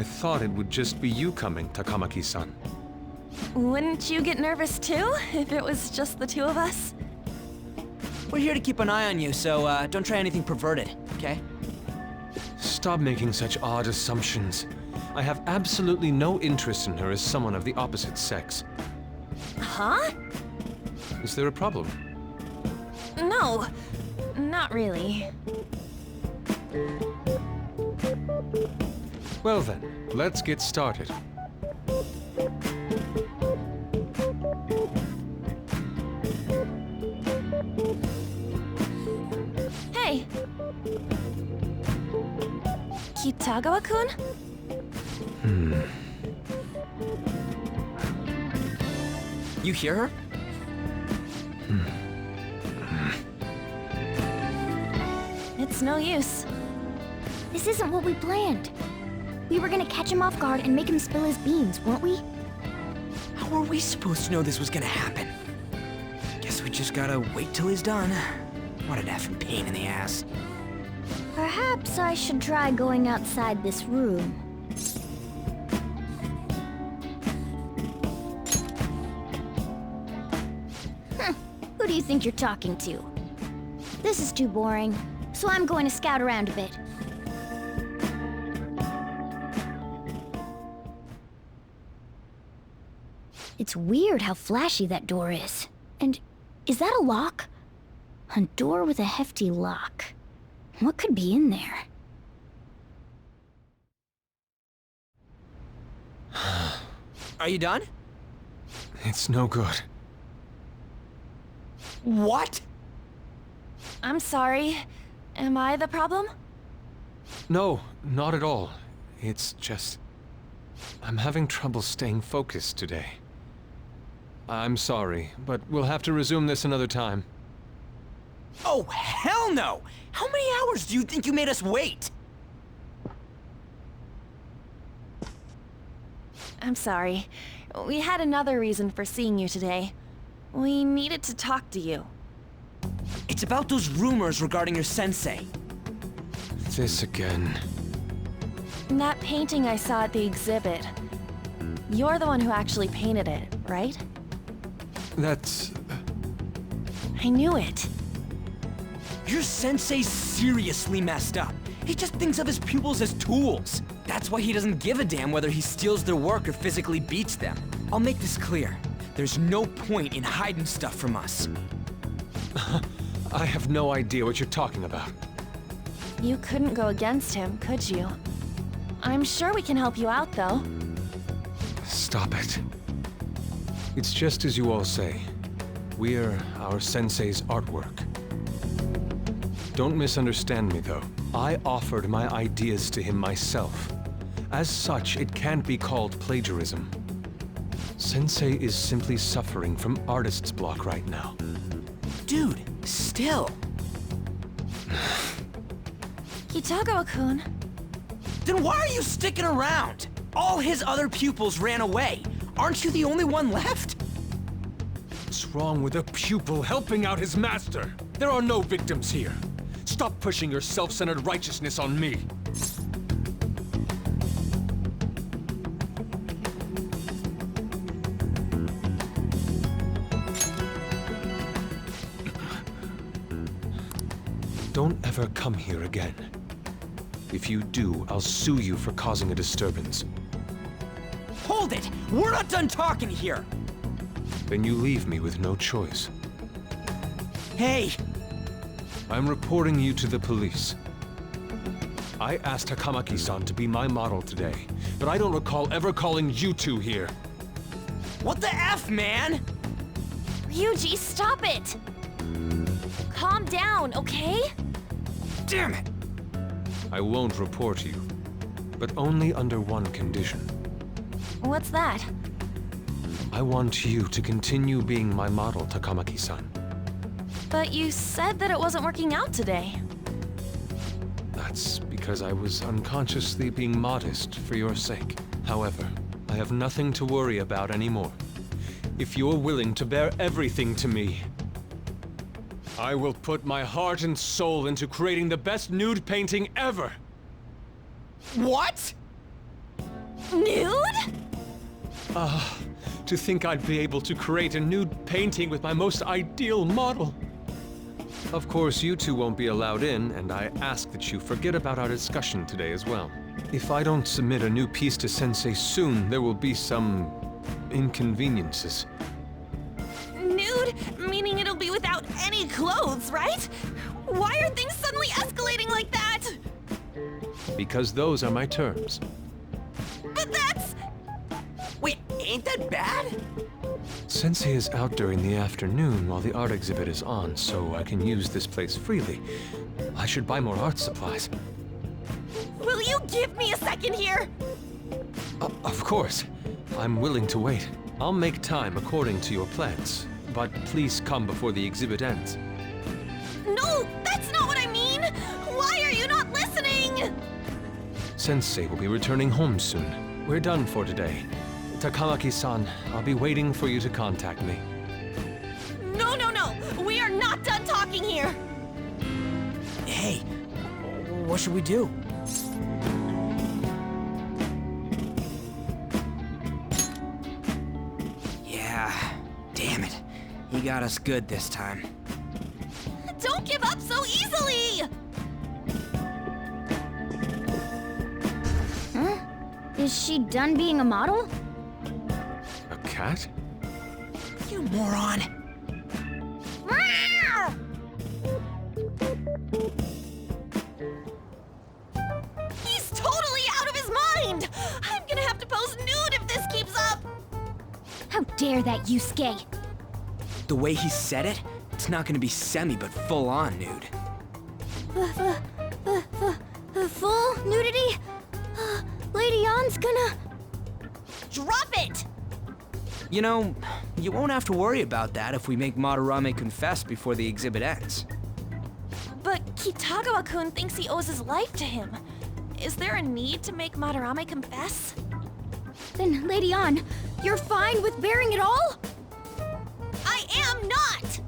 I thought it would just be you coming, Takamaki-san. Wouldn't you get nervous too, if it was just the two of us? We're here to keep an eye on you, so don't try anything perverted, okay? Stop making such odd assumptions. I have absolutely no interest in her as someone of the opposite sex. Huh? Is there a problem? No, not really. Well then, let's get started. Hey! Kitagawa-kun? You hear her? It's no use. This isn't what we planned. We were gonna catch him off guard and make him spill his beans, weren't we? How were we supposed to know this was gonna happen? Guess we just gotta wait till he's done. What an effing pain in the ass. Perhaps I should try going outside this room. Who do you think you're talking to? This is too boring, so I'm going to scout around a bit. It's weird how flashy that door is. And is that a lock? A door with a hefty lock. What could be in there? Are you done? It's no good. What? I'm sorry. Am I the problem? No, not at all. It's just... I'm having trouble staying focused today. I'm sorry, but we'll have to resume this another time. Oh, hell no! How many hours do you think you made us wait? I'm sorry. We had another reason for seeing you today. We needed to talk to you. It's about those rumors regarding your sensei. This again. That painting I saw at the exhibit. You're the one who actually painted it, right? That's... I knew it. Your sensei's seriously messed up. He just thinks of his pupils as tools. That's why he doesn't give a damn whether he steals their work or physically beats them. I'll make this clear. There's no point in hiding stuff from us. I have no idea what you're talking about. You couldn't go against him, could you? I'm sure we can help you out, though. Stop it. It's just as you all say. We're our sensei's artwork. Don't misunderstand me, though. I offered my ideas to him myself. As such, it can't be called plagiarism. Sensei is simply suffering from artist's block right now. Dude, still. Kitagawa-kun. Then why are you sticking around? All his other pupils ran away. Aren't you the only one left? What's wrong with a pupil helping out his master? There are no victims here. Stop pushing your self-centered righteousness on me. Don't ever come here again. If you do, I'll sue you for causing a disturbance. Hold it! We're not done talking here! Then you leave me with no choice. Hey! I'm reporting you to the police. I asked Takamaki-san to be my model today, but I don't recall ever calling you two here. What the F, man? Ryuji, stop it! Calm down, okay? Damn it! I won't report you, but only under one condition. What's that? I want you to continue being my model, Takamaki-san. But you said that it wasn't working out today. That's because I was unconsciously being modest for your sake. However, I have nothing to worry about anymore. If you're willing to bear everything to me, I will put my heart and soul into creating the best nude painting ever! What? Nude? To think I'd be able to create a nude painting with my most ideal model. Of course, you two won't be allowed in, and I ask that you forget about our discussion today as well. If I don't submit a new piece to Sensei soon, there will be some inconveniences. Nude? Meaning it'll be without any clothes, right? Why are things suddenly escalating like that? Because those are my terms. But that's... Wait, ain't that bad? Sensei is out during the afternoon while the art exhibit is on, so I can use this place freely. I should buy more art supplies. Will you give me a second here? Of course. I'm willing to wait. I'll make time according to your plans, but please come before the exhibit ends. No, that's not what I mean! Why are you not listening? Sensei will be returning home soon. We're done for today. Takamaki-san, I'll be waiting for you to contact me. No, no, no! We are not done talking here! Hey, what should we do? Yeah, damn it. He got us good this time. Don't give up so easily! Huh? Is she done being a model? A cat? You moron! He's totally out of his mind! I'm gonna have to pose nude if this keeps up! How dare that, Yusuke? The way he said it, it's not gonna be semi but full on nude. Full nudity? Lady Ann's gonna... Drop it! You know, you won't have to worry about that if we make Madarame confess before the exhibit ends. But Kitagawa-kun thinks he owes his life to him. Is there a need to make Madarame confess? Then, Lady Ann, you're fine with bearing it all? I am not!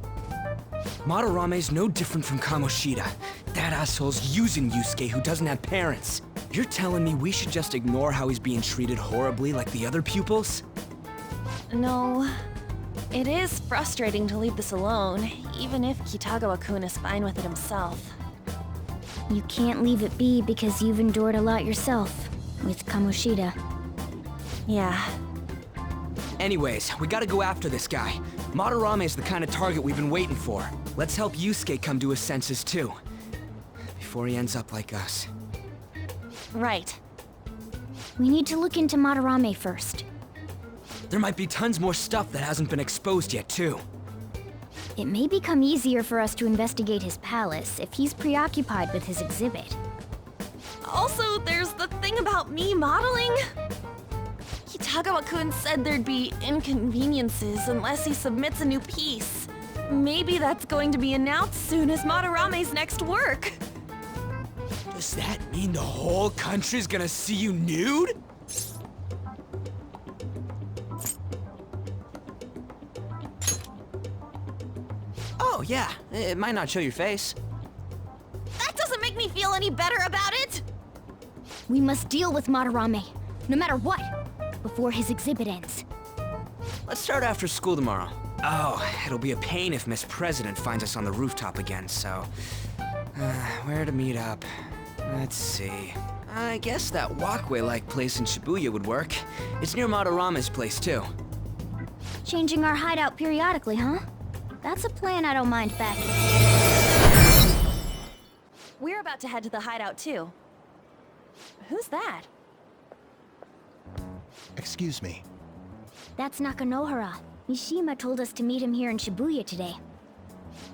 Madarame's no different from Kamoshida. That asshole's using Yusuke who doesn't have parents. You're telling me we should just ignore how he's being treated horribly like the other pupils? No. It is frustrating to leave this alone, even if Kitagawa-kun is fine with it himself. You can't leave it be because you've endured a lot yourself, with Kamoshida. Yeah. Anyways, we gotta go after this guy. Madarame is the kind of target we've been waiting for. Let's help Yusuke come to his senses too. Before he ends up like us. Right. We need to look into Madarame first. There might be tons more stuff that hasn't been exposed yet too. It may become easier for us to investigate his palace if he's preoccupied with his exhibit. Also, there's the thing about me modeling. Kitagawa-kun said there'd be inconveniences unless he submits a new piece. Maybe that's going to be announced soon as Madarame's next work. Does that mean the whole country's gonna see you nude? Oh yeah, it might not show your face. That doesn't make me feel any better about it! We must deal with Madarame, no matter what, before his exhibit ends. Let's start after school tomorrow. Oh, it'll be a pain if Miss President finds us on the rooftop again, so... where to meet up? Let's see. I guess that walkway-like place in Shibuya would work. It's near Madarame's place, too. Changing our hideout periodically, huh? That's a plan I don't mind backing. We're about to head to the hideout too. Who's that? Excuse me. That's Nakanohara. Mishima told us to meet him here in Shibuya today.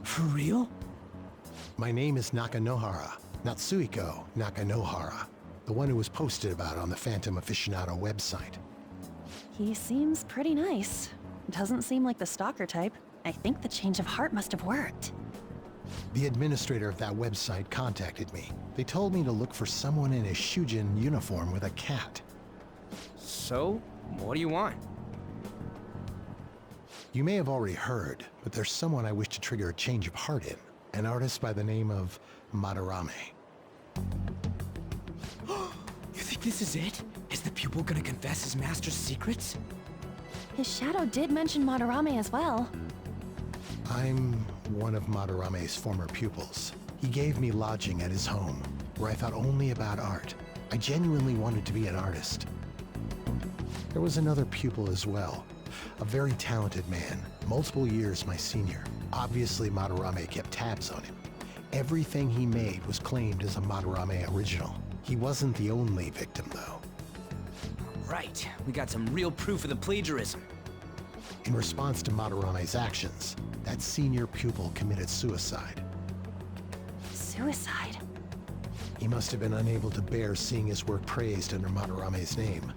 For real? My name is Nakanohara. Natsuhiko Nakanohara. The one who was posted about on the Phantom Aficionado website. He seems pretty nice. Doesn't seem like the stalker type. I think the change of heart must have worked. The administrator of that website contacted me. They told me to look for someone in a Shujin uniform with a cat. So, what do you want? You may have already heard, but there's someone I wish to trigger a change of heart in. An artist by the name of Madarame. You think think this is it? Is the pupil gonna confess his master's secrets? His shadow did mention Madarame as well. I'm one of Madarame's former pupils. He gave me lodging at his home, where I thought only about art. I genuinely wanted to be an artist. There was another pupil as well, a very talented man, multiple years my senior. Obviously, Madarame kept tabs on him. Everything he made was claimed as a Madarame original. He wasn't the only victim, though. Right, we got some real proof of the plagiarism. In response to Madarame's actions, that senior pupil committed suicide. Suicide? He must have been unable to bear seeing his work praised under Madarame's name.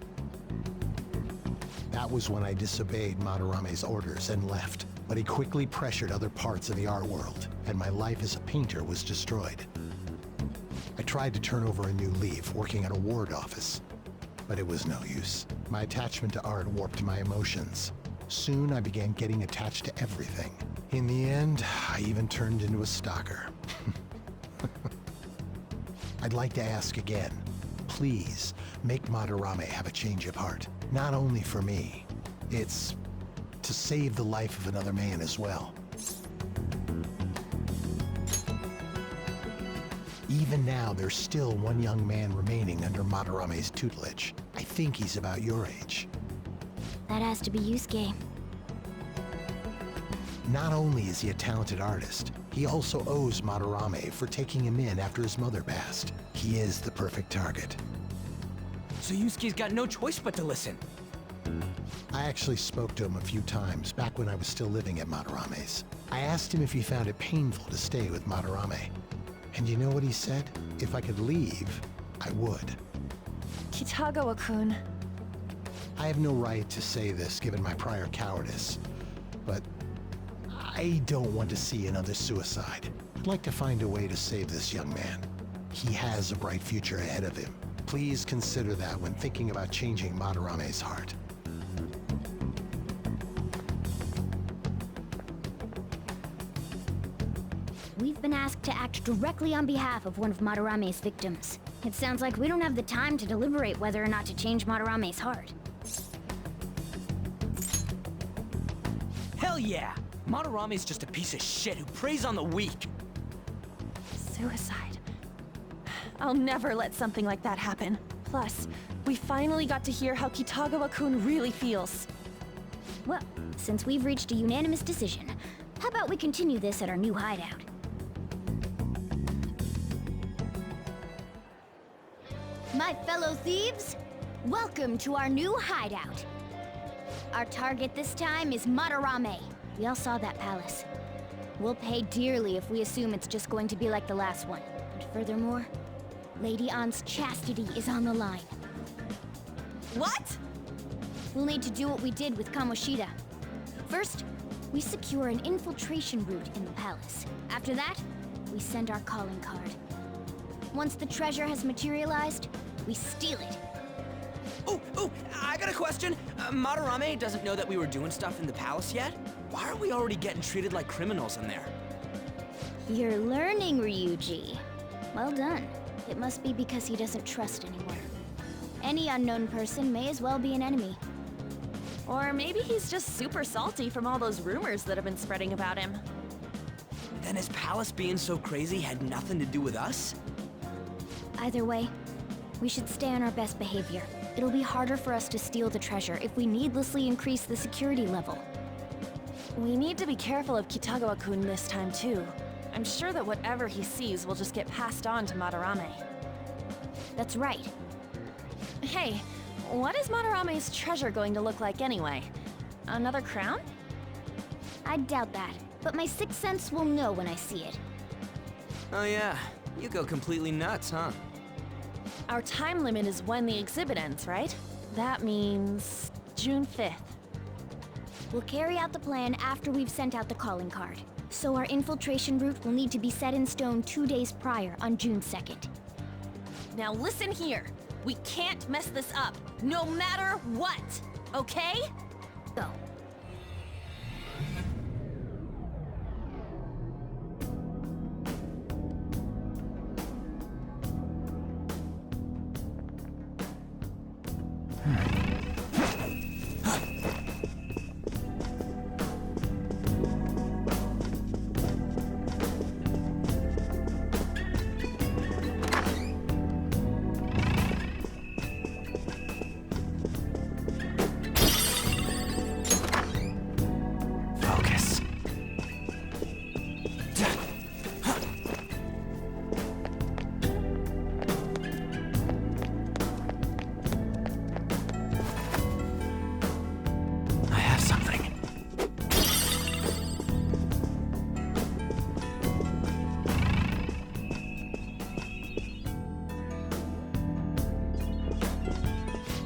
That was when I disobeyed Madarame's orders and left, but he quickly pressured other parts of the art world, and my life as a painter was destroyed. I tried to turn over a new leaf, working at a ward office, but it was no use. My attachment to art warped my emotions. Soon I began getting attached to everything. In the end, I even turned into a stalker. I'd like to ask again, please make Madarame have a change of heart. Not only for me, it's to save the life of another man as well. Even now, there's still one young man remaining under Madarame's tutelage. I think he's about your age. That has to be Yusuke. Not only is he a talented artist, he also owes Madarame for taking him in after his mother passed. He is the perfect target. So Yusuke's got no choice but to listen. I actually spoke to him a few times back when I was still living at Madarame's. I asked him if he found it painful to stay with Madarame. And you know what he said? If I could leave, I would. Kitagawa-kun. I have no right to say this given my prior cowardice, but I don't want to see another suicide. I'd like to find a way to save this young man. He has a bright future ahead of him. Please consider that when thinking about changing Madarame's heart. We've been asked to act directly on behalf of one of Madarame's victims. It sounds like we don't have the time to deliberate whether or not to change Madarame's heart. Hell yeah! Madarame's just a piece of shit who preys on the weak. Suicide. I'll never let something like that happen. Plus, we finally got to hear how Kitagawa-kun really feels. Well, since we've reached a unanimous decision, how about we continue this at our new hideout? My fellow thieves, welcome to our new hideout. Our target this time is Madarame. We all saw that palace. We'll pay dearly if we assume it's just going to be like the last one. And furthermore, Lady Ann's chastity is on the line. What? We'll need to do what we did with Kamoshida. First, we secure an infiltration route in the palace. After that, we send our calling card. Once the treasure has materialized, we steal it. Oh, I got a question. Madarame doesn't know that we were doing stuff in the palace yet? Why are we already getting treated like criminals in there? You're learning, Ryuji. Well done. It must be because he doesn't trust anyone. Any unknown person may as well be an enemy. Or maybe he's just super salty from all those rumors that have been spreading about him. Then his palace being so crazy had nothing to do with us? Either way, we should stay on our best behavior. It'll be harder for us to steal the treasure if we needlessly increase the security level. We need to be careful of Kitagawa-kun this time too. I'm sure that whatever he sees will just get passed on to Madarame. That's right. Hey, what is Madarame's treasure going to look like anyway? Another crown? I doubt that, but my sixth sense will know when I see it. Oh yeah, you go completely nuts, huh? Our time limit is when the exhibit ends, right? That means June 5th. We'll carry out the plan after we've sent out the calling card. So our infiltration route will need to be set in stone 2 days prior on June 2nd. Now listen here. We can't mess this up, no matter what, okay? Go.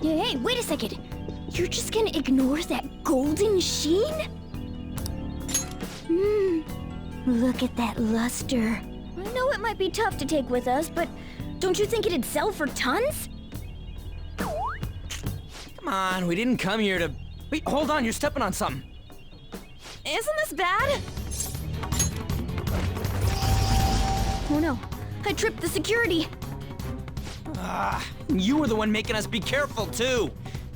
Hey, wait a second. You're just gonna ignore that golden sheen? Look at that luster. I know it might be tough to take with us, but don't you think it'd sell for tons? Come on, we didn't come here to... Wait, hold on, you're stepping on something. Isn't this bad? Oh no, I tripped the security. You were the one making us be careful, too.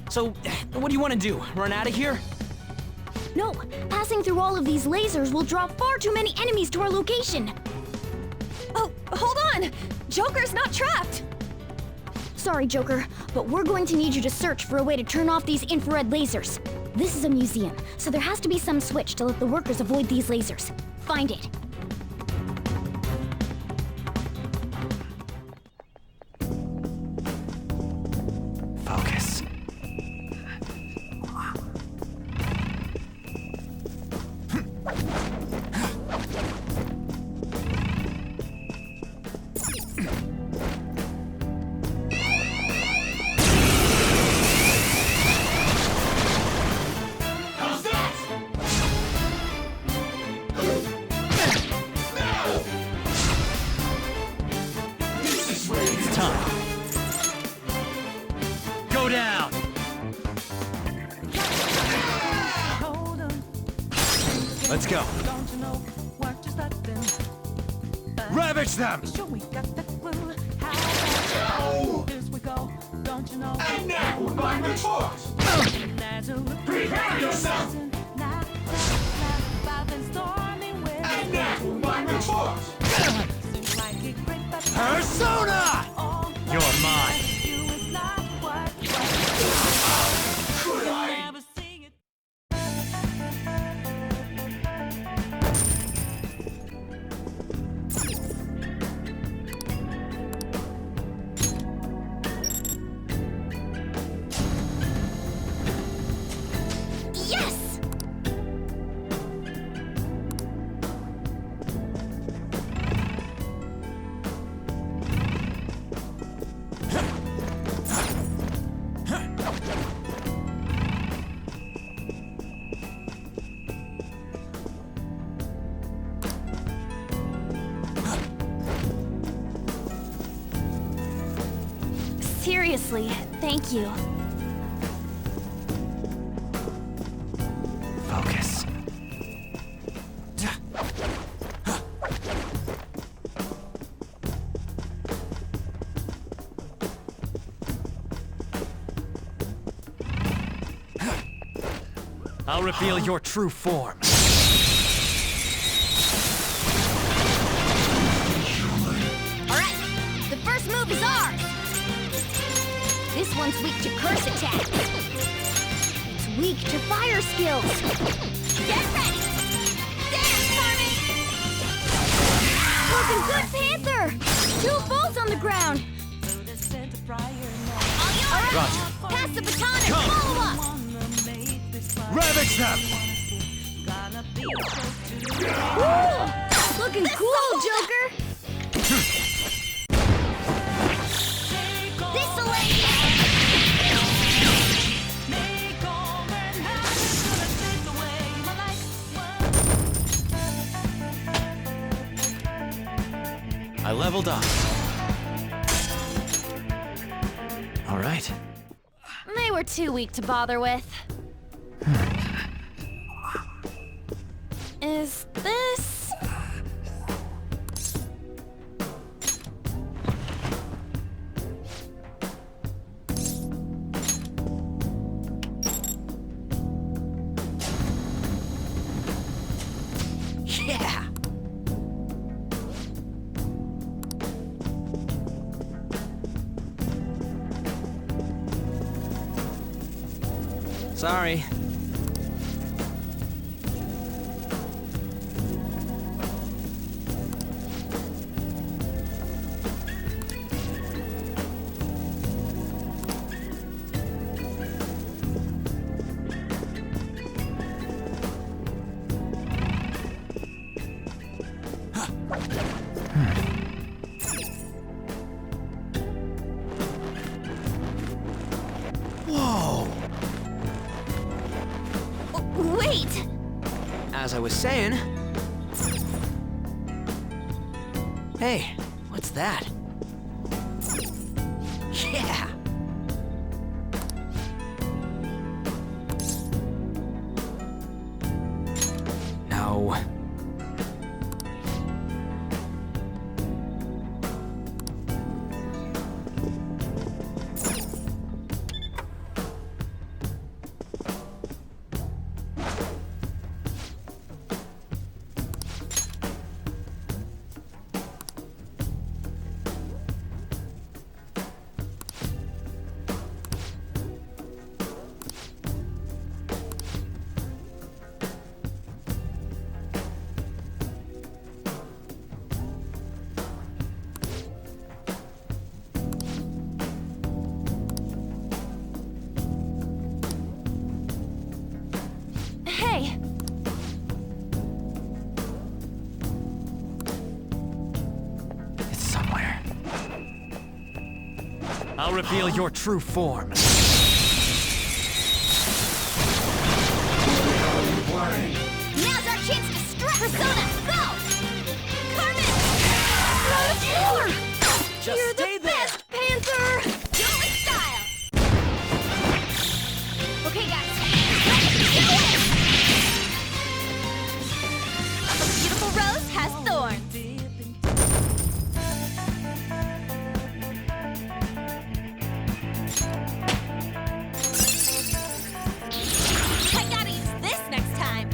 So, what do you want to do? Run out of here? No, passing through all of these lasers will draw far too many enemies to our location. Oh, hold on! Joker's not trapped! Sorry, Joker, but we're going to need you to search for a way to turn off these infrared lasers. This is a museum, so there has to be some switch to let the workers avoid these lasers. Find it. Focus. It's time. Go down. Let's go. Ravage them! And now we're back to force! Prepare yourself! And now we're back to force! Persona! You're mine. Could I? Yes! Seriously, thank you. Focus. I'll reveal your true form. Alright, the first move is ours! This one's weak to curse attacks. It's weak to fire skills. Get ready! Dance, Carmen! Looking good, Panther! 2 bolts on the ground! On yours! Roger. Pass the baton and Come. follow up! Ravage them! Woo! Looking cool, Joker! This'll let you! I leveled up. All right. They were too weak to bother with. Is this... Yeah! Sorry. as I was saying... Hey, what's that? Yeah! No. Hey! It's somewhere. I'll reveal your true form. Now's our chance to strut! Persona, go! Carmen! Just You're stay the there! best, Panther! Do it with style! Okay, guys. Let's do it! A beautiful rose has thorns. I gotta use this next time.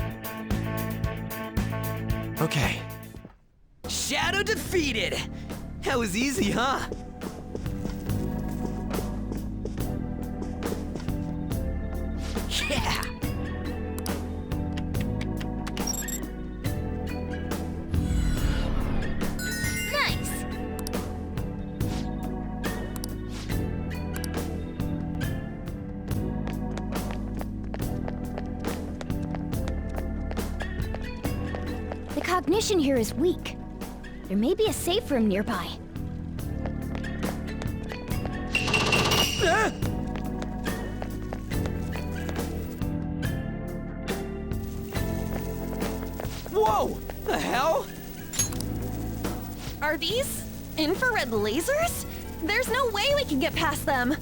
Okay. Shadow defeated! That was easy, huh? Yeah! Nice. The cognition here is weak. There may be a safe room nearby. Whoa! The hell? Are these infrared lasers? There's no way we can get past them.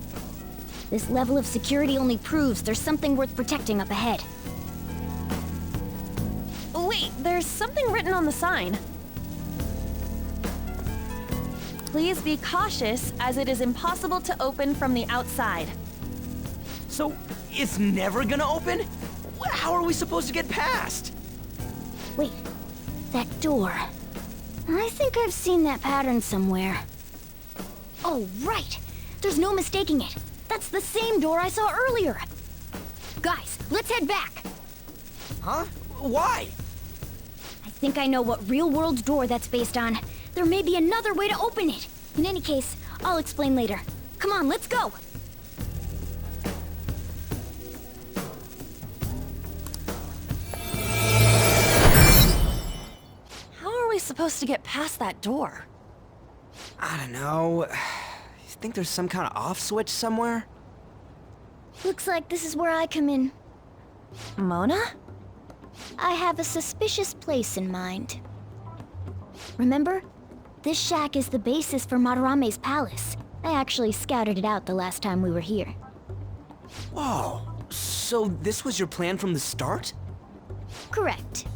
This level of security only proves there's something worth protecting up ahead. Wait, there's something written on the sign. Please be cautious, as it is impossible to open from the outside. So, it's never gonna open? How are we supposed to get past? Wait, that door. I think I've seen that pattern somewhere. Oh, right! There's no mistaking it. That's the same door I saw earlier. Guys, let's head back. Huh? Why? I think I know what real-world door that's based on. There may be another way to open it. In any case, I'll explain later. Come on, let's go! How are we supposed to get past that door? I don't know. You think there's some kind of off switch somewhere? Looks like this is where I come in. Mona? I have a suspicious place in mind. Remember? This shack is the basis for Madarame's palace. I actually scouted it out the last time we were here. Whoa. So this was your plan from the start? Correct.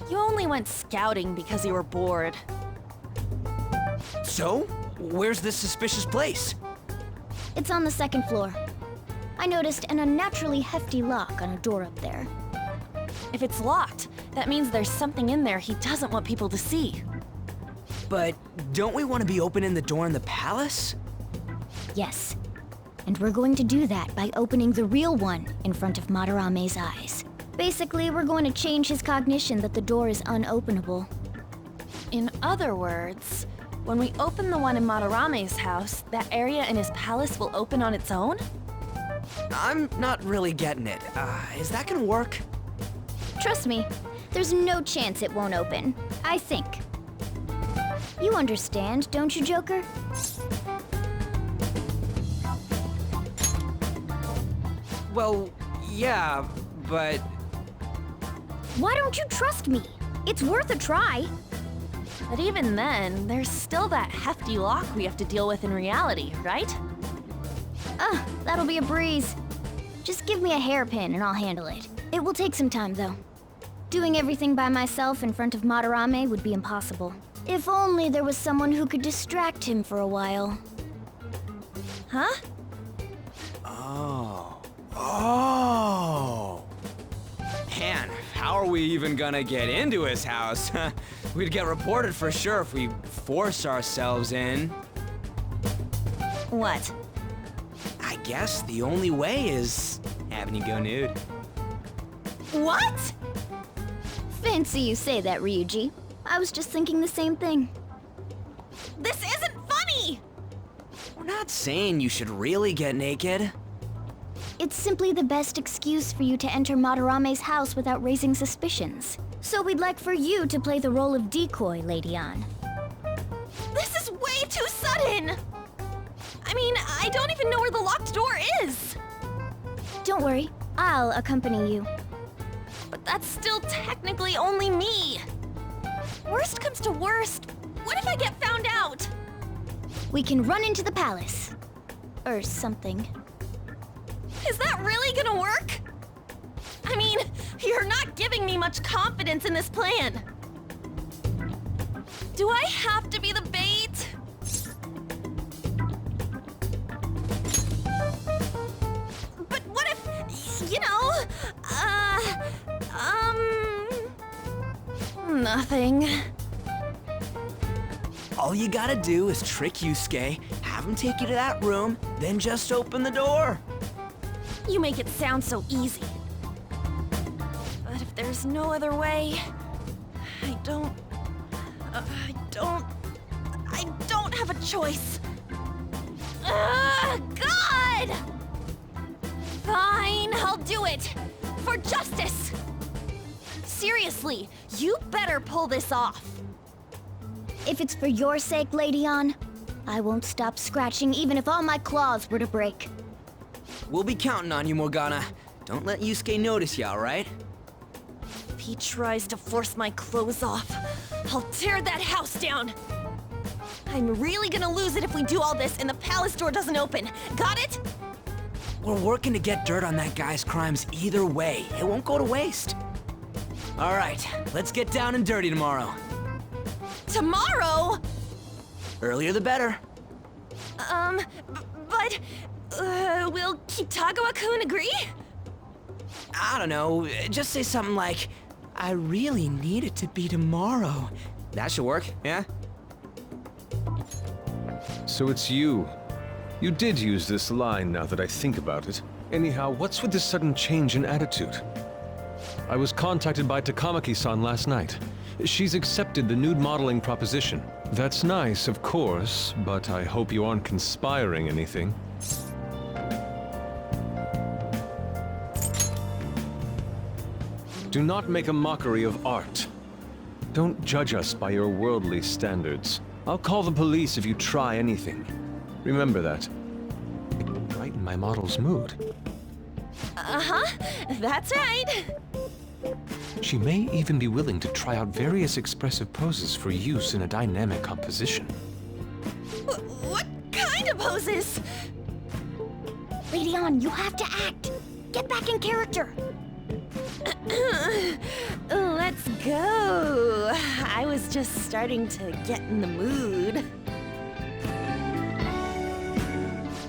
You only went scouting because you were bored. So? Where's this suspicious place? It's on the second floor. I noticed an unnaturally hefty lock on a door up there. If it's locked, that means there's something in there he doesn't want people to see. But don't we want to be opening the door in the palace? Yes. And we're going to do that by opening the real one in front of Madarame's eyes. Basically, we're going to change his cognition that the door is unopenable. In other words, when we open the one in Madarame's house, that area in his palace will open on its own? I'm not really getting it. Is that gonna work? Trust me, there's no chance it won't open. I think. You understand, don't you, Joker? Well, yeah, but... Why don't you trust me? It's worth a try. But even then, there's still that hefty lock we have to deal with in reality, right? That'll be a breeze. Just give me a hairpin and I'll handle it. It will take some time, though. Doing everything by myself in front of Madarame would be impossible. If only there was someone who could distract him for a while. Huh? Oh. Man, how are we even gonna get into his house? We'd get reported for sure if we force ourselves in. What? I guess the only way is having you go nude. What? Fancy you say that, Ryuji. I was just thinking the same thing. This isn't funny! We're not saying you should really get naked. It's simply the best excuse for you to enter Madarame's house without raising suspicions. So we'd like for you to play the role of decoy, Lady Ann. This is way too sudden! I mean, I don't even know where the locked door is! Don't worry, I'll accompany you. But that's still technically only me! Worst comes to worst, what if I get found out? We can run into the palace. Or something. Is that really gonna work? I mean, you're not giving me much confidence in this plan. Do I have to be the bait? But what if, you know, nothing. All you gotta do is trick Yusuke, have him take you to that room, then just open the door. You make it sound so easy. But if there's no other way, I don't have a choice. God! Fine, I'll do it. For justice. Seriously, you better pull this off. If it's for your sake, Lady Ann, I won't stop scratching even if all my claws were to break. We'll be counting on you, Morgana. Don't let Yusuke notice you, alright? If he tries to force my clothes off, I'll tear that house down. I'm really gonna lose it if we do all this and the palace door doesn't open. Got it? We're working to get dirt on that guy's crimes either way. It won't go to waste. Alright, let's get down and dirty tomorrow. Tomorrow? Earlier the better. But will Kitagawa-kun agree? I don't know, just say something like, I really need it to be tomorrow. That should work, yeah? So it's you. You did use this line now that I think about it. Anyhow, what's with this sudden change in attitude? I was contacted by Takamaki-san last night. She's accepted the nude modeling proposition. That's nice, of course, but I hope you aren't conspiring anything. Do not make a mockery of art. Don't judge us by your worldly standards. I'll call the police if you try anything. Remember that. It will brighten my model's mood. Uh-huh, that's right. She may even be willing to try out various expressive poses for use in a dynamic composition. What kind of poses? Lady Ann, you have to act. Get back in character. Let's go. I was just starting to get in the mood.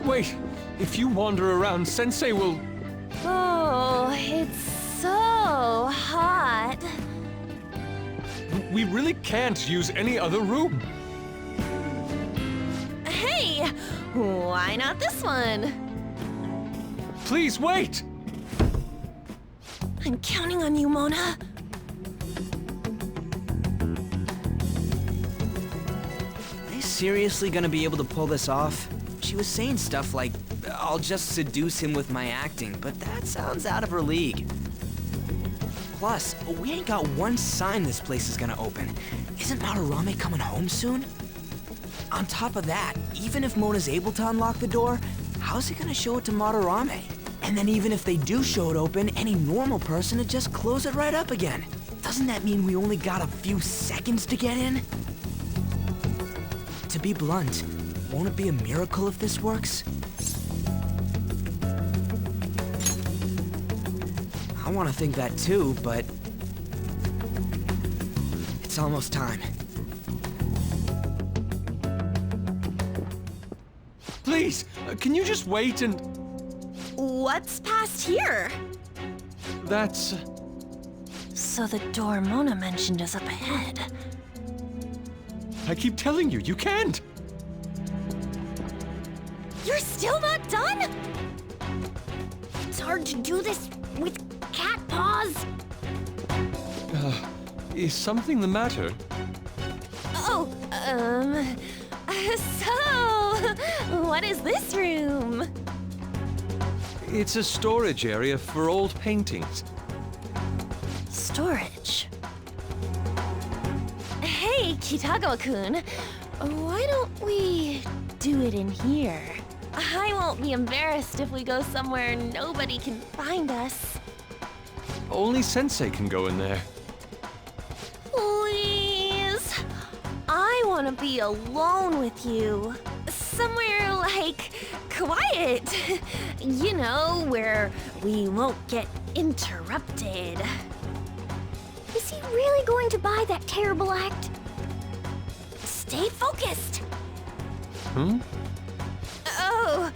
Wait! If you wander around, Sensei will... Oh, it's so hot. We really can't use any other room. Hey, why not this one? Please wait! I'm counting on you, Mona. Are they seriously gonna be able to pull this off? She was saying stuff like, I'll just seduce him with my acting, but that sounds out of her league. Plus, we ain't got one sign this place is gonna open. Isn't Madarame coming home soon? On top of that, even if Mona's able to unlock the door, how's he gonna show it to Madarame? And then even if they do show it open, any normal person would just close it right up again. Doesn't that mean we only got a few seconds to get in? To be blunt, won't it be a miracle if this works? I want to think that too, but it's almost time. Please, can you just wait and... What's past here? That's... So the door Mona mentioned is up ahead. I keep telling you, you can't! You're still not done? It's hard to do this with cat paws. Is something the matter? Oh, so, what is this room? It's a storage area for old paintings. Storage. Hey, Kitagawa-kun, why don't we do it in here? I won't be embarrassed if we go somewhere nobody can find us. Only Sensei can go in there. Please. I want to be alone with you. Somewhere, like, quiet. You know, where we won't get interrupted. Is he really going to buy that terrible act? Stay focused. Hmm? Oh,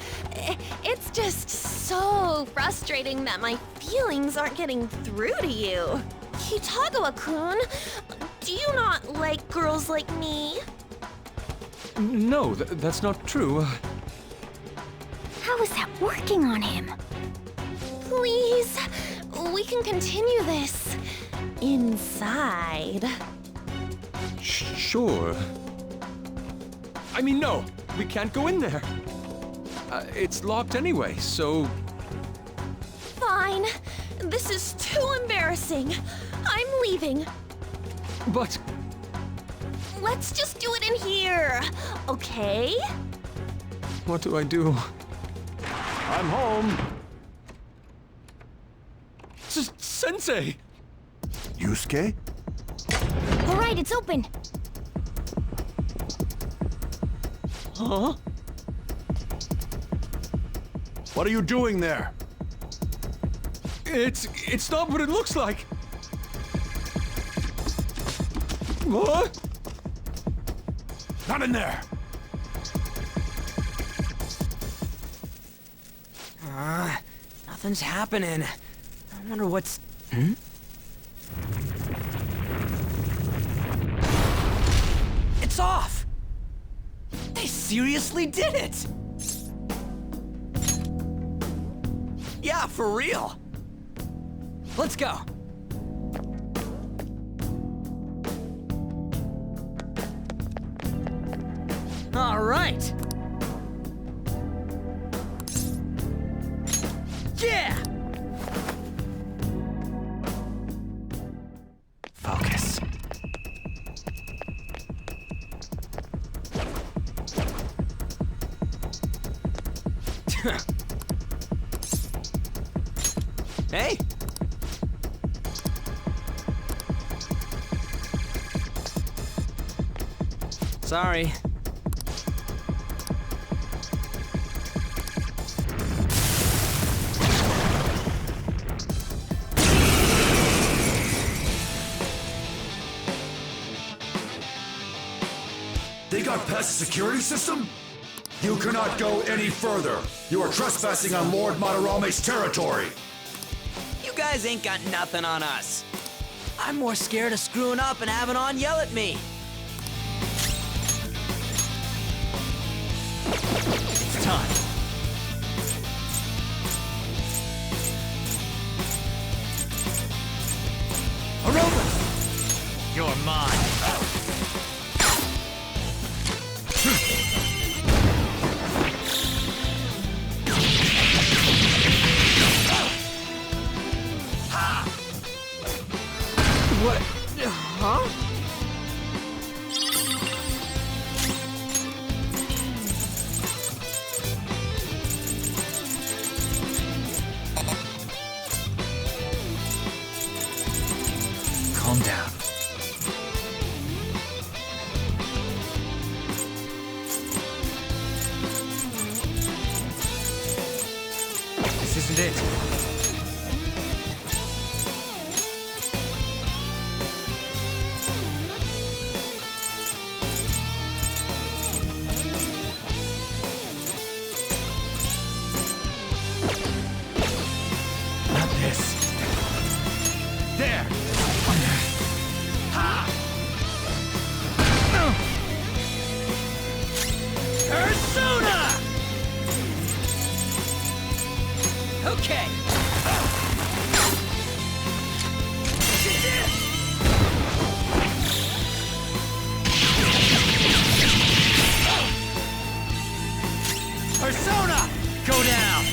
it's just so frustrating that my feelings aren't getting through to you. Kitagawa-kun, do you not like girls like me? No, that's not true. How is that working on him? Please, we can continue this inside. Sure. I mean, no, we can't go in there. It's locked anyway, so... Fine. This is too embarrassing. I'm leaving. But... Let's just do it in here, okay? what do I do? I'm home. Sensei! Yusuke? All right, it's open. Huh? What are you doing there? It's not what it looks like. What? Not in there! Nothing's happening. I wonder what's... It's off! They seriously did it! Yeah, for real! Let's go! All right! Yeah! Focus. Hey! Sorry. They got past the security system? You cannot go any further. You are trespassing on Lord Madarame's territory. You guys ain't got nothing on us. I'm more scared of screwing up and having On yell at me. It's time. Aroba! You're mine. What? Huh? This isn't it. Not this. There! Ha! Persona! Okay. Persona! Go down!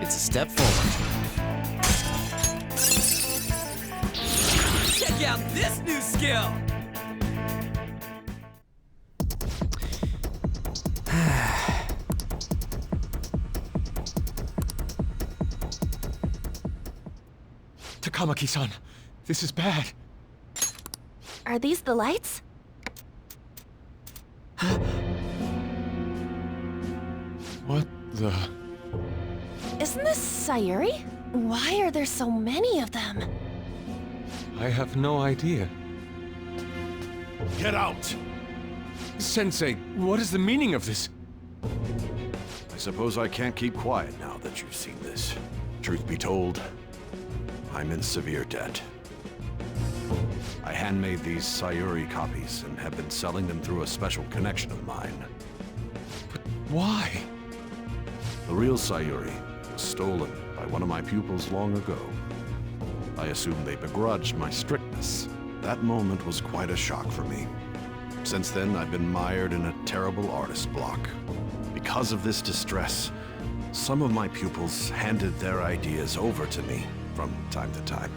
It's a step forward. Check out this new skill! Takamaki-san, this is bad. Are these the lights? What the... Isn't this Sayuri? Why are there so many of them? I have no idea. Get out! Sensei, what is the meaning of this? I suppose I can't keep quiet now that you've seen this. Truth be told, I'm in severe debt. I handmade these Sayuri copies and have been selling them through a special connection of mine. But why? The real Sayuri was stolen by one of my pupils long ago. I assume they begrudged my strictness. That moment was quite a shock for me. Since then, I've been mired in a terrible artist block. Because of this distress, some of my pupils handed their ideas over to me from time to time.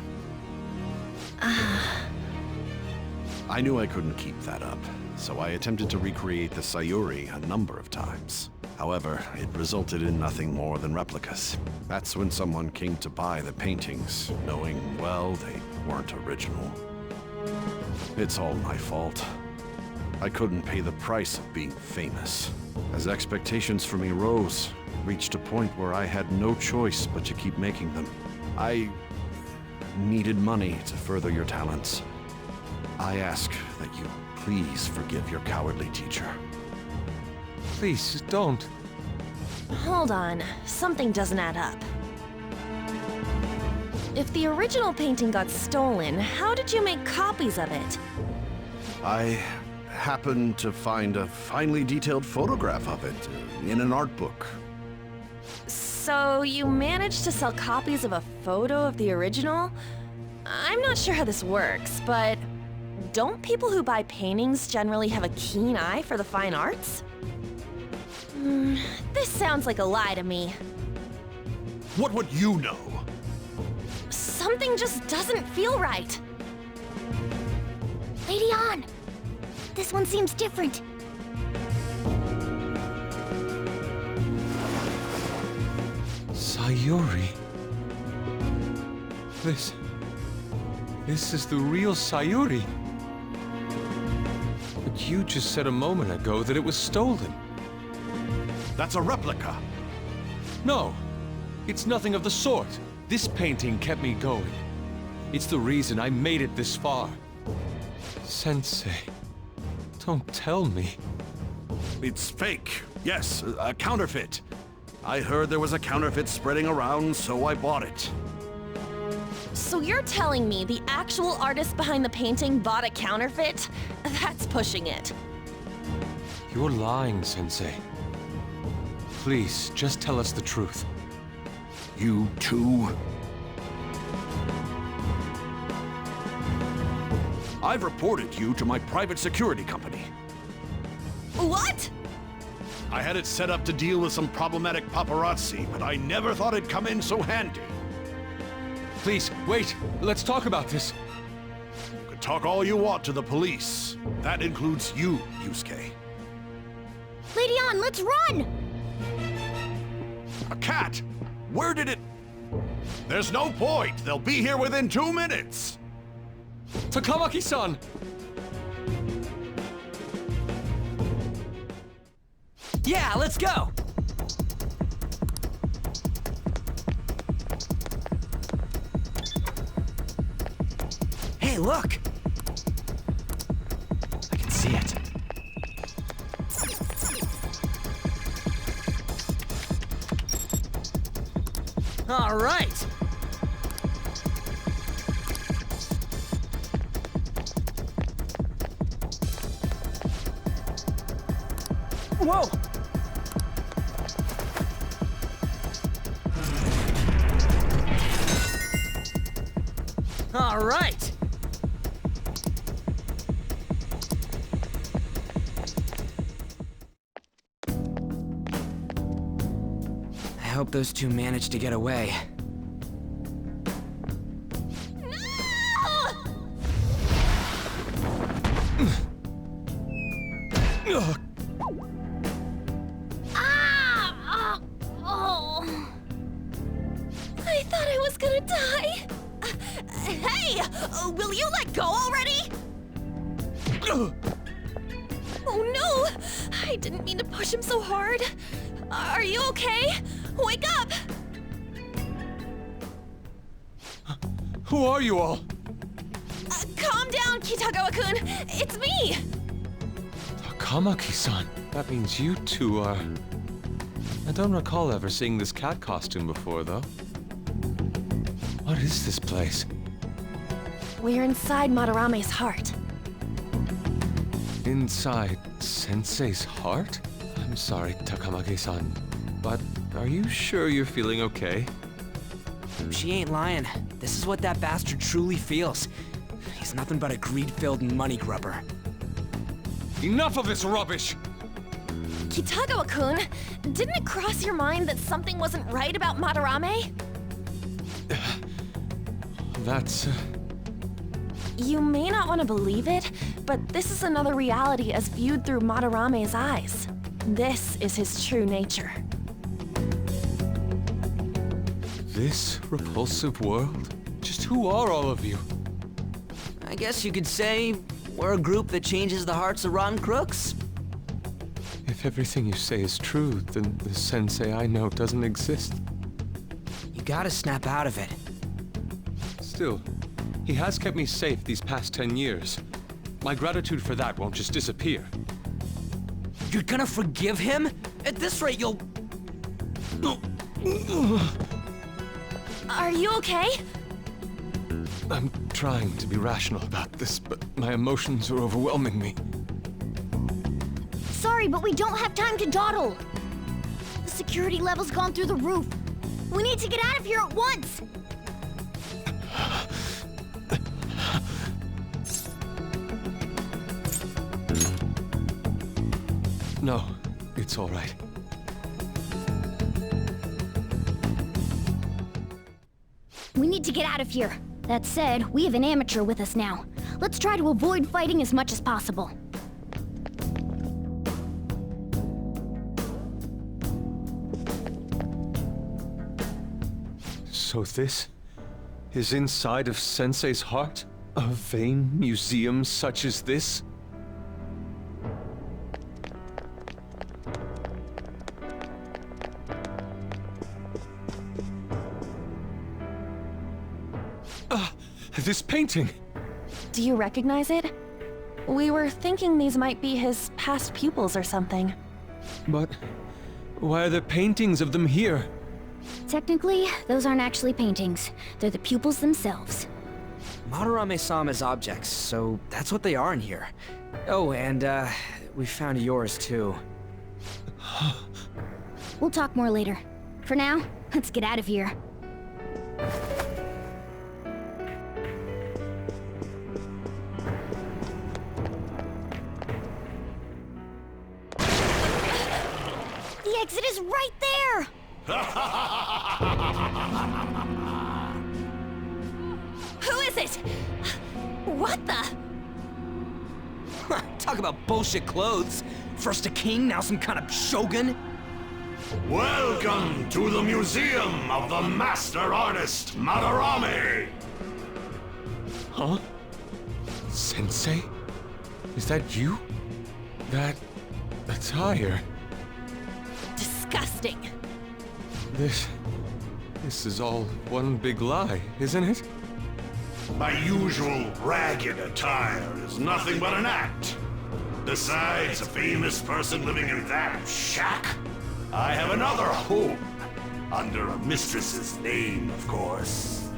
I knew I couldn't keep that up, so I attempted to recreate the Sayuri a number of times. However, it resulted in nothing more than replicas. That's when someone came to buy the paintings, knowing, well, they weren't original. It's all my fault. I couldn't pay the price of being famous. As expectations for me rose, reached a point where I had no choice but to keep making them. I needed money to further your talents. I ask that you please forgive your cowardly teacher. Please, don't. Hold on, something doesn't add up. If the original painting got stolen, how did you make copies of it? I happened to find a finely detailed photograph of it in an art book. So you managed to sell copies of a photo of the original? I'm not sure how this works, but don't people who buy paintings generally have a keen eye for the fine arts? This sounds like a lie to me. What would you know? Something just doesn't feel right. Lady On! This one seems different. Sayuri. This is the real Sayuri. But you just said a moment ago that it was stolen. That's a replica. No, it's nothing of the sort. This painting kept me going. It's the reason I made it this far. Sensei, don't tell me. It's fake. Yes, a counterfeit. I heard there was a counterfeit spreading around, so I bought it. So you're telling me the actual artist behind the painting bought a counterfeit? That's pushing it. You're lying, Sensei. Please, just tell us the truth. You too? I've reported you to my private security company. What? I had it set up to deal with some problematic paparazzi, but I never thought it'd come in so handy. Please, wait. Let's talk about this. You can talk all you want to the police. That includes you, Yusuke. Lady On, let's run! A cat? Where did it... There's no point. They'll be here within 2 minutes. Takamaki-san! Yeah, let's go! Hey, look! I can see it. All right! Whoa! All right! I hope those two managed to get away. I thought I was gonna die. Hey! Will you let go already? Oh no! I didn't mean to push him so hard. Are you okay? Wake up! Who are you all? Calm down, Kitagawa-kun. It's me! Takamaki-san. That means you two are... I don't recall ever seeing this cat costume before, though. What is this place? We're inside Madarame's heart. Inside Sensei's heart? I'm sorry, Takamaki-san, but are you sure you're feeling okay? She ain't lying. This is what that bastard truly feels. He's nothing but a greed-filled money grubber. Enough of this rubbish! Kitagawa-kun, didn't it cross your mind that something wasn't right about Madarame? That's... You may not want to believe it, but this is another reality as viewed through Madarame's eyes. This is his true nature. This repulsive world? Just who are all of you? I guess you could say we're a group that changes the hearts of rotten crooks. If everything you say is true, then the sensei I know doesn't exist. You gotta snap out of it. Still, he has kept me safe these past 10 years. My gratitude for that won't just disappear. You're gonna forgive him? At this rate, you'll... Are you okay? I'm trying to be rational about this, but my emotions are overwhelming me. Sorry, but we don't have time to dawdle. The security level's gone through the roof. We need to get out of here at once. No, it's all right. We need to get out of here. That said, we have an amateur with us now. Let's try to avoid fighting as much as possible. So this is inside of Sensei's heart? A vain museum such as this? This painting! Do you recognize it? We were thinking these might be his past pupils or something. But why are there paintings of them here? Technically, those aren't actually paintings. They're the pupils themselves. Madarame saw them as objects, so that's what they are in here. Oh, and, we found yours, too. We'll talk more later. For now, let's get out of here. The exit is right there! Who is it? What the? Talk about bullshit clothes. First a king, now some kind of shogun. Welcome to the Museum of the Master Artist, Madarame! Huh? Sensei? Is that you? That attire? Disgusting. This is all one big lie, isn't it? My usual ragged attire is nothing but an act. Besides a famous person living in that shack, I have another home. Under a mistress's name, of course.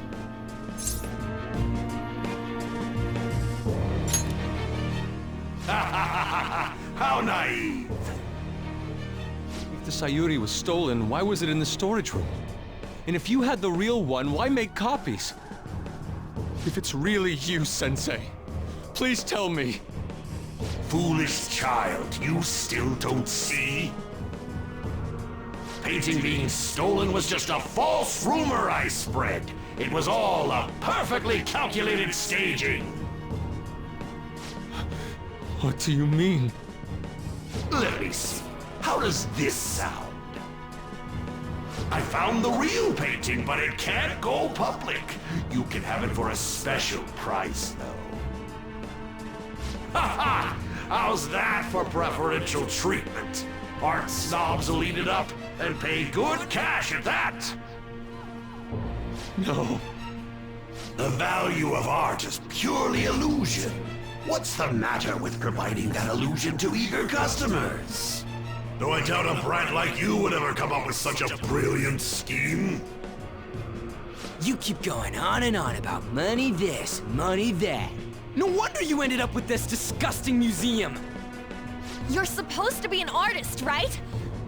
How naive. If the Sayuri was stolen, why was it in the storage room? And if you had the real one, why make copies? If it's really you, Sensei, please tell me. Foolish child, you still don't see? Painting being stolen was just a false rumor I spread. It was all a perfectly calculated staging. What do you mean? Let me see. How does this sound? I found the real painting, but it can't go public. You can have it for a special price, though. Ha ha! How's that for preferential treatment? Art snobs will eat it up and pay good cash at that. No. The value of art is purely illusion. What's the matter with providing that illusion to eager customers? Though I doubt a brat like you would ever come up with such a brilliant scheme. You keep going on and on about money this, money that. No wonder you ended up with this disgusting museum. You're supposed to be an artist, right?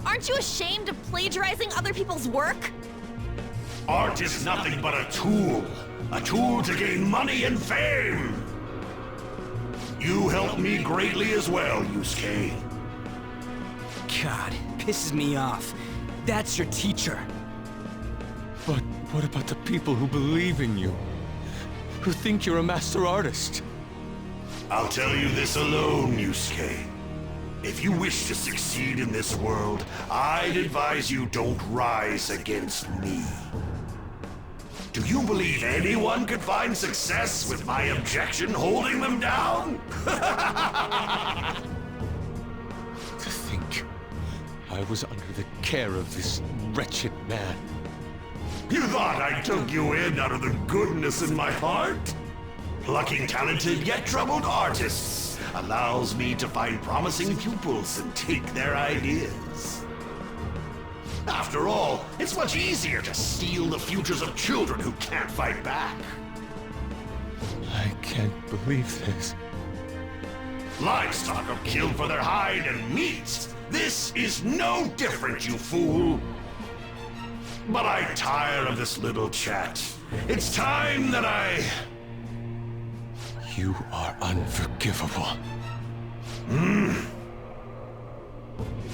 Aren't you ashamed of plagiarizing other people's work? Art is nothing but a tool to gain money and fame. You helped me greatly as well, Yusuke. God, pisses me off. That's your teacher. But what about the people who believe in you? Who think you're a master artist? I'll tell you this alone, Yusuke. If you wish to succeed in this world, I'd advise you don't rise against me. Do you believe anyone could find success with my objection holding them down? To think I was under the care of this wretched man. You thought I took you in out of the goodness in my heart? Plucking talented yet troubled artists allows me to find promising pupils and take their ideas. After all, it's much easier to steal the futures of children who can't fight back. I can't believe this. Livestock are killed for their hide and meat. This is no different, you fool. But I tire of this little chat. It's time that I... You are unforgivable.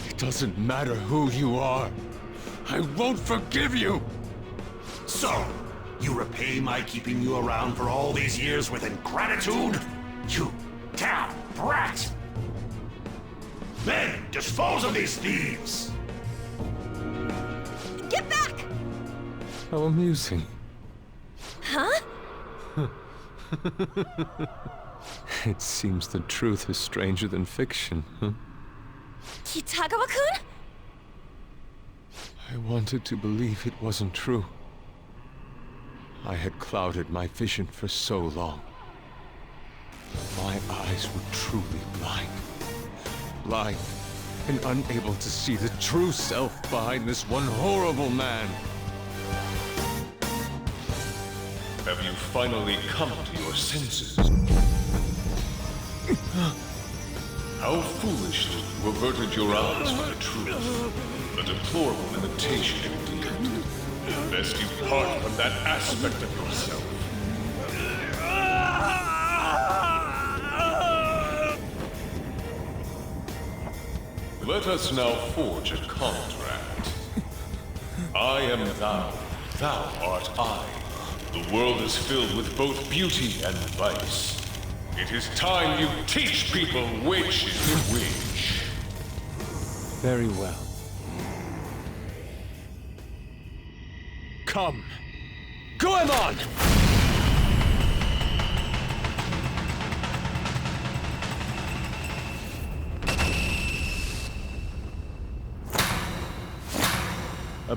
It doesn't matter who you are. I won't forgive you! So, you repay my keeping you around for all these years with ingratitude? You damn brat! Then, dispose of these thieves! Get back! How amusing. Huh? It seems the truth is stranger than fiction, huh? Kitagawa-kun? I wanted to believe it wasn't true. I had clouded my vision for so long. My eyes were truly blind. Blind and unable to see the true self behind this one horrible man. Have you finally come to your senses? How foolishly you averted your eyes from the truth. A deplorable imitation indeed. Best you part from that aspect of yourself. Let us now forge a contract. I am thou, thou art I. The world is filled with both beauty and vice. It is time you teach people which is which. Very well. Come. Goemon!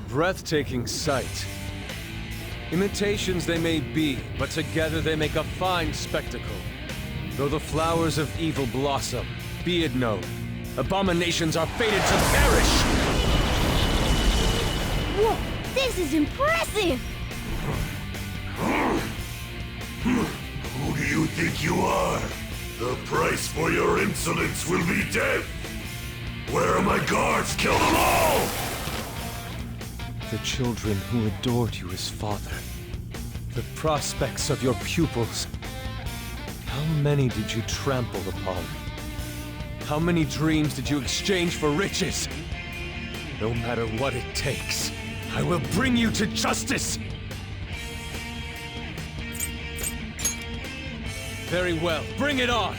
breathtaking sight. Imitations they may be, but together they make a fine spectacle. Though the flowers of evil blossom, be it known, abominations are fated to perish! Whoa, this is impressive! Who do you think you are? The price for your insolence will be death! Where are my guards? Kill them all! The children who adored you as father. The prospects of your pupils. How many did you trample upon? How many dreams did you exchange for riches? No matter what it takes, I will bring you to justice! Very well, bring it on!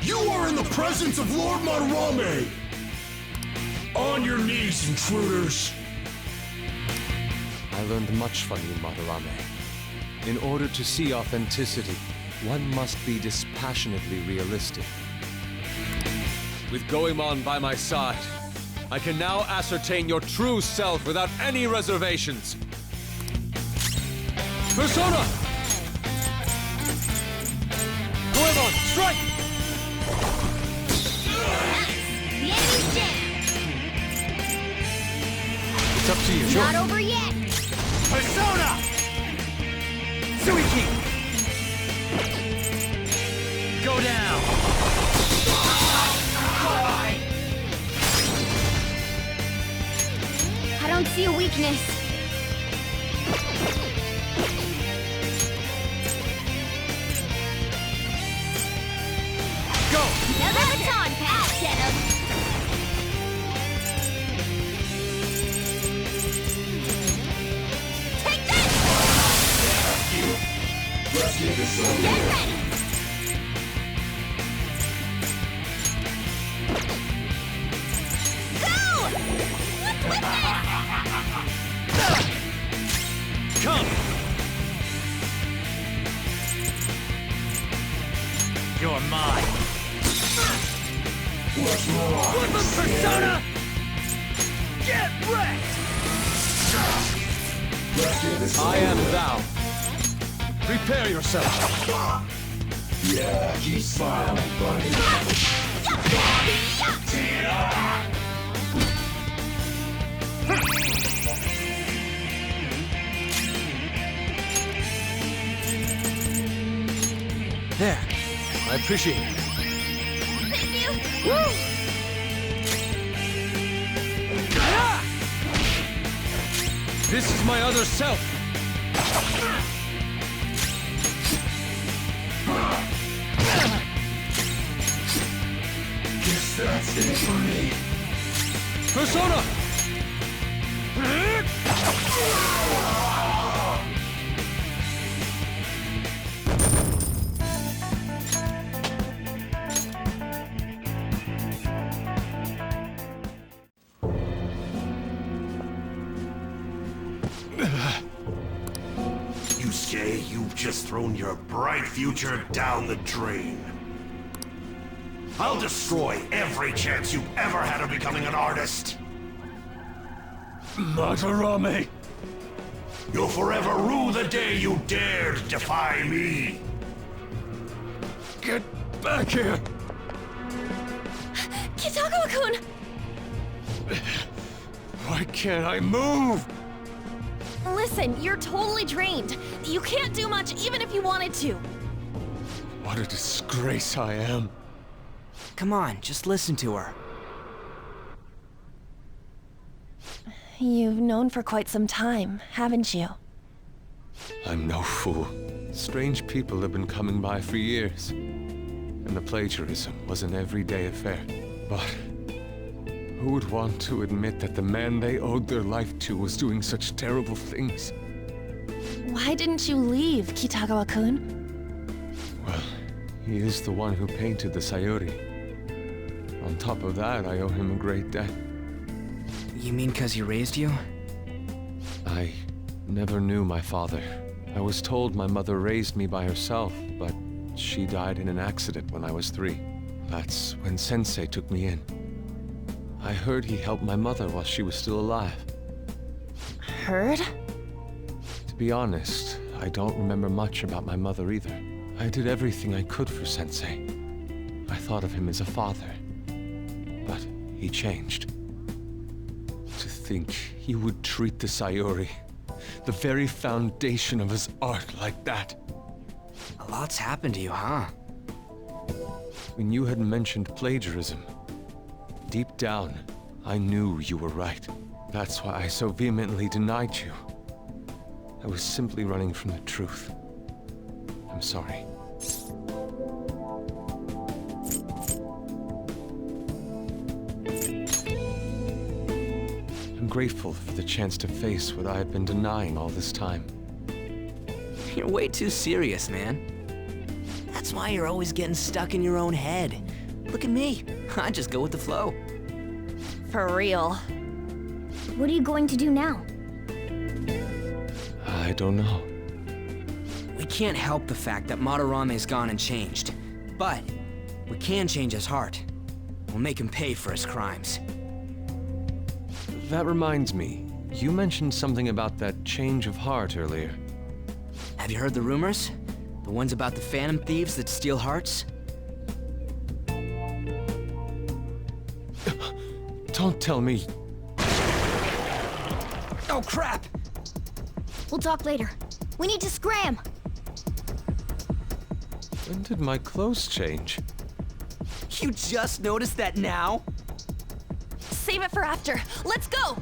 You are in the presence of Lord Madarame! On your knees, intruders! I learned much from you, Madarame. In order to see authenticity, one must be dispassionately realistic. With Goemon by my side, I can now ascertain your true self without any reservations. Persona! Goemon, strike! The enemy's down! It's up to you. Not over yet! Persona! Suiki! Go down! I don't see a weakness. Go! Now that's on, Pat! Get him! Take this! Get ready! Go! What's with this? Come! You're mine! Woodland Persona! Get wrecked! I am thou. Prepare yourself. Yeah, keep smiling, buddy. There. I appreciate it. Thank you! Woo! This is my other self. Guess that's it for me. Persona! Yusuke, you've just thrown your bright future down the drain. I'll destroy every chance you've ever had of becoming an artist. Madarame! You'll forever rue the day you dared defy me. Get back here! Kitagawa-kun! Why can't I move? Listen, you're totally drained. You can't do much even if you wanted to. What a disgrace I am. Come on, just listen to her. You've known for quite some time, haven't you? I'm no fool. Strange people have been coming by for years. And the plagiarism was an everyday affair. But who would want to admit that the man they owed their life to was doing such terrible things? Why didn't you leave, Kitagawa-kun? Well, he is the one who painted the Sayuri. On top of that, I owe him a great debt. You mean 'cause he raised you? I never knew my father. I was told my mother raised me by herself, but She died in an accident when I was 3. That's when Sensei took me in. I heard he helped my mother while she was still alive. Heard? To be honest, I don't remember much about my mother either. I did everything I could for Sensei. I thought of him as a father. But he changed. To think he would treat the Sayuri, the very foundation of his art, like that. A lot's happened to you, huh? When you had mentioned plagiarism, deep down, I knew you were right. That's why I so vehemently denied you. I was simply running from the truth. I'm sorry. I'm grateful for the chance to face what I had been denying all this time. You're way too serious, man. That's why you're always getting stuck in your own head. Look at me. I just go with the flow. For real. What are you going to do now? I don't know. We can't help the fact that Madarame's gone and changed. But we can change his heart. We'll make him pay for his crimes. That reminds me, you mentioned something about that change of heart earlier. Have you heard the rumors? The ones about the phantom thieves that steal hearts? Don't tell me. Oh, crap! We'll talk later. We need to scram! When did my clothes change? You just noticed that now? Save it for after. Let's go!